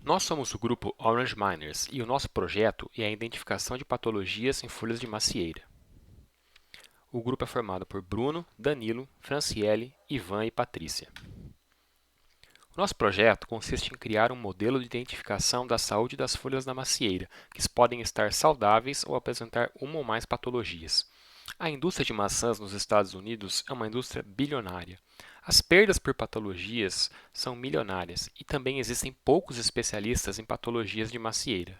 Nós somos o grupo Orange Miners e o nosso projeto é a identificação de patologias em folhas de macieira. O grupo é formado por Bruno, Danilo, Franciele, Ivan e Patrícia. O nosso projeto consiste em criar um modelo de identificação da saúde das folhas da macieira, que podem estar saudáveis ou apresentar uma ou mais patologias. A indústria de maçãs nos Estados Unidos é uma indústria bilionária. As perdas por patologias são milionárias e também existem poucos especialistas em patologias de macieira.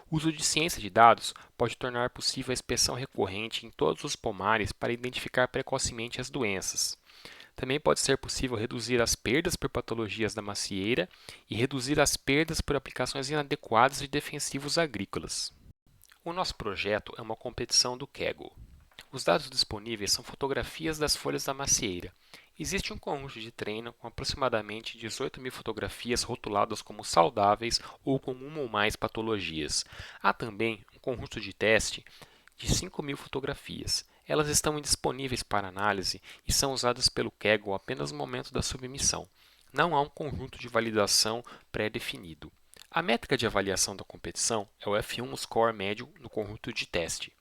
O uso de ciência de dados pode tornar possível a inspeção recorrente em todos os pomares para identificar precocemente as doenças. Também pode ser possível reduzir as perdas por patologias da macieira e reduzir as perdas por aplicações inadequadas de defensivos agrícolas. O nosso projeto é uma competição do Kaggle. Os dados disponíveis são fotografias das folhas da macieira. Existe um conjunto de treino com aproximadamente 18.000 fotografias rotuladas como saudáveis ou com uma ou mais patologias. Há também um conjunto de teste de 5.000 fotografias. Elas estão indisponíveis para análise e são usadas pelo Kaggle apenas no momento da submissão. Não há um conjunto de validação pré-definido. A métrica de avaliação da competição é o F1 score médio no conjunto de teste.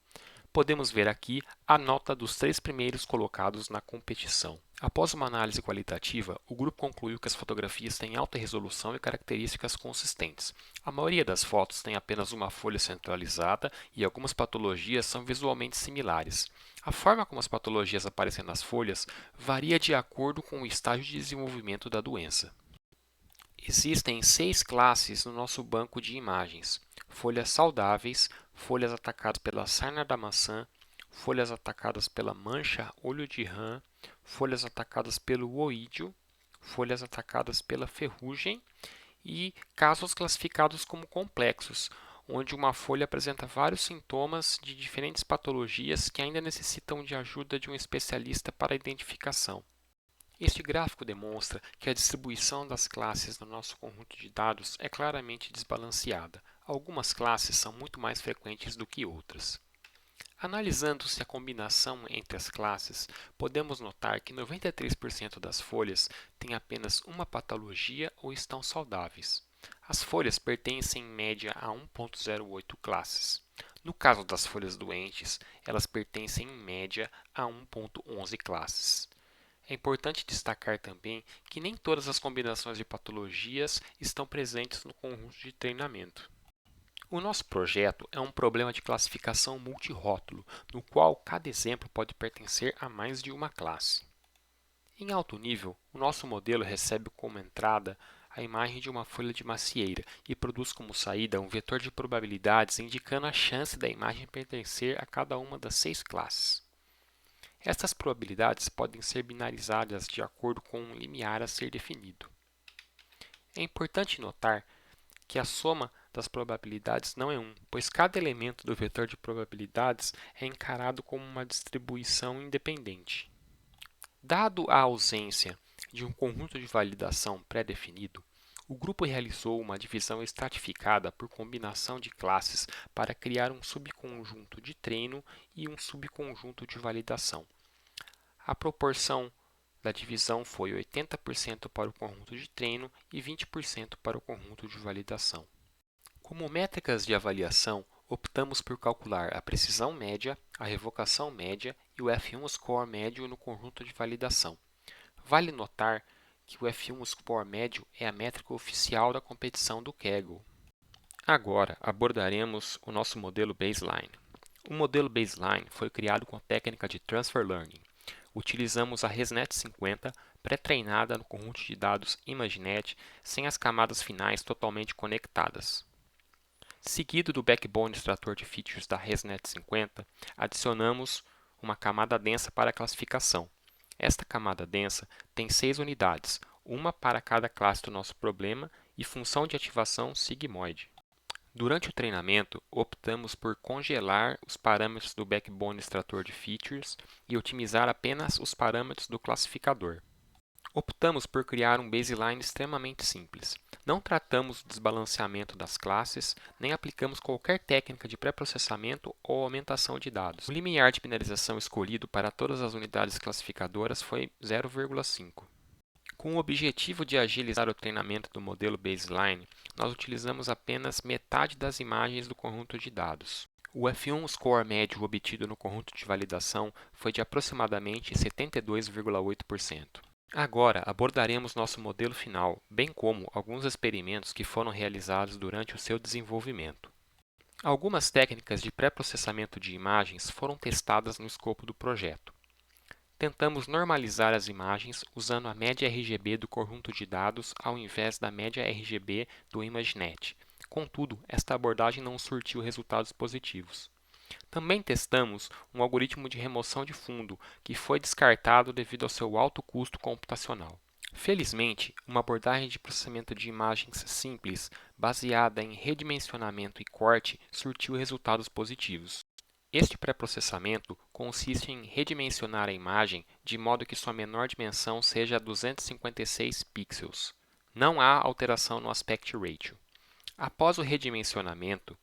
Podemos ver aqui a nota dos 3 primeiros colocados na competição. Após uma análise qualitativa, o grupo concluiu que as fotografias têm alta resolução e características consistentes. A maioria das fotos tem apenas uma folha centralizada e algumas patologias são visualmente similares. A forma como as patologias aparecem nas folhas varia de acordo com o estágio de desenvolvimento da doença. Existem 6 classes no nosso banco de imagens: folhas saudáveis, folhas atacadas pela sarna da maçã, folhas atacadas pela mancha olho de rã, folhas atacadas pelo oídio, folhas atacadas pela ferrugem e casos classificados como complexos, onde uma folha apresenta vários sintomas de diferentes patologias que ainda necessitam de ajuda de um especialista para a identificação. Este gráfico demonstra que a distribuição das classes no nosso conjunto de dados é claramente desbalanceada. Algumas classes são muito mais frequentes do que outras. Analisando-se a combinação entre as classes, podemos notar que 93% das folhas têm apenas uma patologia ou estão saudáveis. As folhas pertencem em média a 1,08 classes. No caso das folhas doentes, elas pertencem em média a 1,11 classes. É importante destacar também que nem todas as combinações de patologias estão presentes no conjunto de treinamento. O nosso projeto é um problema de classificação multirótulo, no qual cada exemplo pode pertencer a mais de uma classe. Em alto nível, o nosso modelo recebe como entrada a imagem de uma folha de macieira e produz como saída um vetor de probabilidades indicando a chance da imagem pertencer a cada uma das 6 classes. Estas probabilidades podem ser binarizadas de acordo com um limiar a ser definido. É importante notar que a soma das probabilidades não é 1, pois cada elemento do vetor de probabilidades é encarado como uma distribuição independente. Dado a ausência de um conjunto de validação pré-definido, o grupo realizou uma divisão estratificada por combinação de classes para criar um subconjunto de treino e um subconjunto de validação. A proporção da divisão foi 80% para o conjunto de treino e 20% para o conjunto de validação. Como métricas de avaliação, optamos por calcular a precisão média, a revocação média e o F1 score médio no conjunto de validação. Vale notar que o F1 score médio é a métrica oficial da competição do Kaggle. Agora abordaremos o nosso modelo baseline. O modelo baseline foi criado com a técnica de Transfer Learning. Utilizamos a ResNet 50 pré-treinada no conjunto de dados ImageNet sem as camadas finais totalmente conectadas. Seguido do backbone extrator de features da ResNet 50, adicionamos uma camada densa para a classificação. Esta camada densa tem 6 unidades, uma para cada classe do nosso problema e função de ativação sigmoide. Durante o treinamento, optamos por congelar os parâmetros do backbone extrator de features e otimizar apenas os parâmetros do classificador. Optamos por criar um baseline extremamente simples. Não tratamos do desbalanceamento das classes, nem aplicamos qualquer técnica de pré-processamento ou aumentação de dados. O limiar de binarização escolhido para todas as unidades classificadoras foi 0,5. Com o objetivo de agilizar o treinamento do modelo baseline, nós utilizamos apenas metade das imagens do conjunto de dados. O F1 score médio obtido no conjunto de validação foi de aproximadamente 72,8%. Agora abordaremos nosso modelo final, bem como alguns experimentos que foram realizados durante o seu desenvolvimento. Algumas técnicas de pré-processamento de imagens foram testadas no escopo do projeto. Tentamos normalizar as imagens usando a média RGB do conjunto de dados ao invés da média RGB do ImageNet. Contudo, esta abordagem não surtiu resultados positivos. Também testamos um algoritmo de remoção de fundo, que foi descartado devido ao seu alto custo computacional. Felizmente, uma abordagem de processamento de imagens simples, baseada em redimensionamento e corte, surtiu resultados positivos. Este pré-processamento consiste em redimensionar a imagem de modo que sua menor dimensão seja 256 pixels. Não há alteração no aspect ratio. Após o redimensionamento,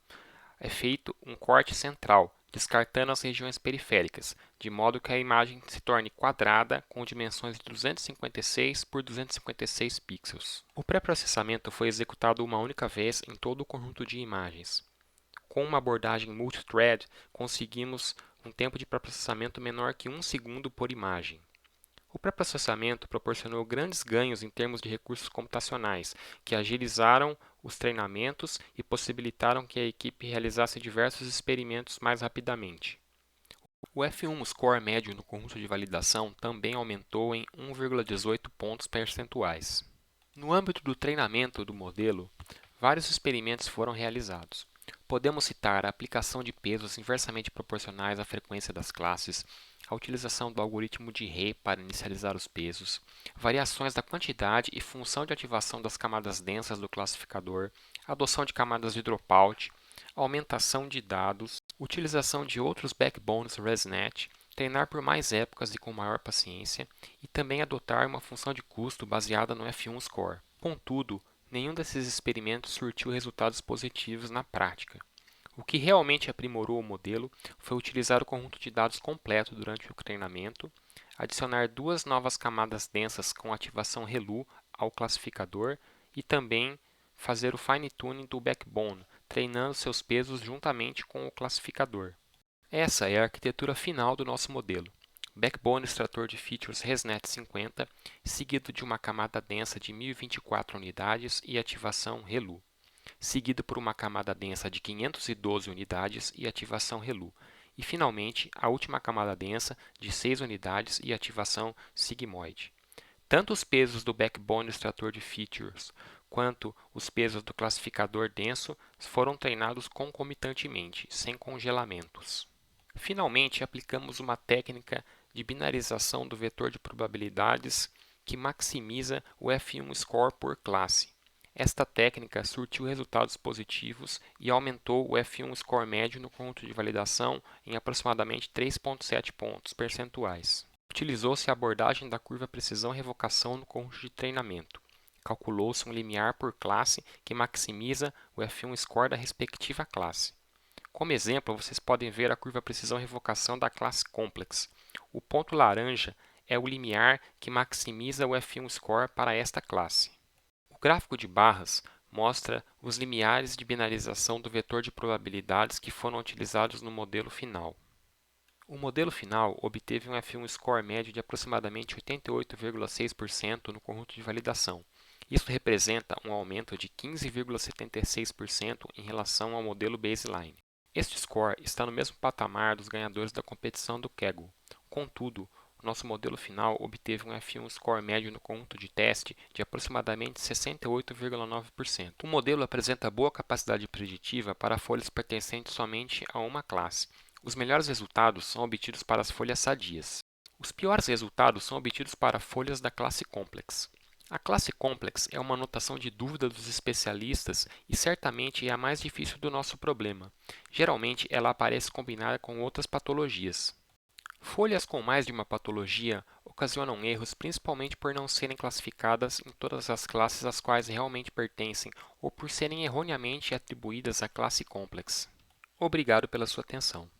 é feito um corte central, descartando as regiões periféricas, de modo que a imagem se torne quadrada com dimensões de 256 por 256 pixels. O pré-processamento foi executado uma única vez em todo o conjunto de imagens. Com uma abordagem multithread, conseguimos um tempo de pré-processamento menor que 1 segundo por imagem. O pré-processamento proporcionou grandes ganhos em termos de recursos computacionais, que agilizaram os treinamentos e possibilitaram que a equipe realizasse diversos experimentos mais rapidamente. O F1 score médio no conjunto de validação também aumentou em 1,18 pontos percentuais. No âmbito do treinamento do modelo, vários experimentos foram realizados. Podemos citar a aplicação de pesos inversamente proporcionais à frequência das classes, a utilização do algoritmo de Rê para inicializar os pesos, variações da quantidade e função de ativação das camadas densas do classificador, adoção de camadas de dropout, aumentação de dados, utilização de outros backbones ResNet, treinar por mais épocas e com maior paciência, e também adotar uma função de custo baseada no F1 score. Contudo, nenhum desses experimentos surtiu resultados positivos na prática. O que realmente aprimorou o modelo foi utilizar o conjunto de dados completo durante o treinamento, adicionar duas novas camadas densas com ativação ReLU ao classificador e também fazer o fine-tuning do backbone, treinando seus pesos juntamente com o classificador. Essa é a arquitetura final do nosso modelo. Backbone extrator de features ResNet 50, seguido de uma camada densa de 1024 unidades e ativação ReLU, seguido por uma camada densa de 512 unidades e ativação ReLU, e finalmente a última camada densa de 6 unidades e ativação sigmoide. Tanto os pesos do backbone extrator de features quanto os pesos do classificador denso foram treinados concomitantemente, sem congelamentos. Finalmente, aplicamos uma técnica de binarização do vetor de probabilidades que maximiza o F1 score por classe. Esta técnica surtiu resultados positivos e aumentou o F1 score médio no conjunto de validação em aproximadamente 3,7 pontos percentuais. Utilizou-se a abordagem da curva precisão-revocação no conjunto de treinamento. Calculou-se um limiar por classe que maximiza o F1 score da respectiva classe. Como exemplo, vocês podem ver a curva precisão-revocação da classe Complex. O ponto laranja é o limiar que maximiza o F1 score para esta classe. O gráfico de barras mostra os limiares de binarização do vetor de probabilidades que foram utilizados no modelo final. O modelo final obteve um F1 score médio de aproximadamente 88,6% no conjunto de validação. Isso representa um aumento de 15,76% em relação ao modelo baseline. Este score está no mesmo patamar dos ganhadores da competição do Kaggle. Contudo, o nosso modelo final obteve um F1 score médio no conjunto de teste de aproximadamente 68,9%. O modelo apresenta boa capacidade preditiva para folhas pertencentes somente a uma classe. Os melhores resultados são obtidos para as folhas sadias. Os piores resultados são obtidos para folhas da classe Complex. A classe Complex é uma anotação de dúvida dos especialistas e certamente é a mais difícil do nosso problema. Geralmente, ela aparece combinada com outras patologias. Folhas com mais de uma patologia ocasionam erros principalmente por não serem classificadas em todas as classes às quais realmente pertencem ou por serem erroneamente atribuídas à classe Complex. Obrigado pela sua atenção.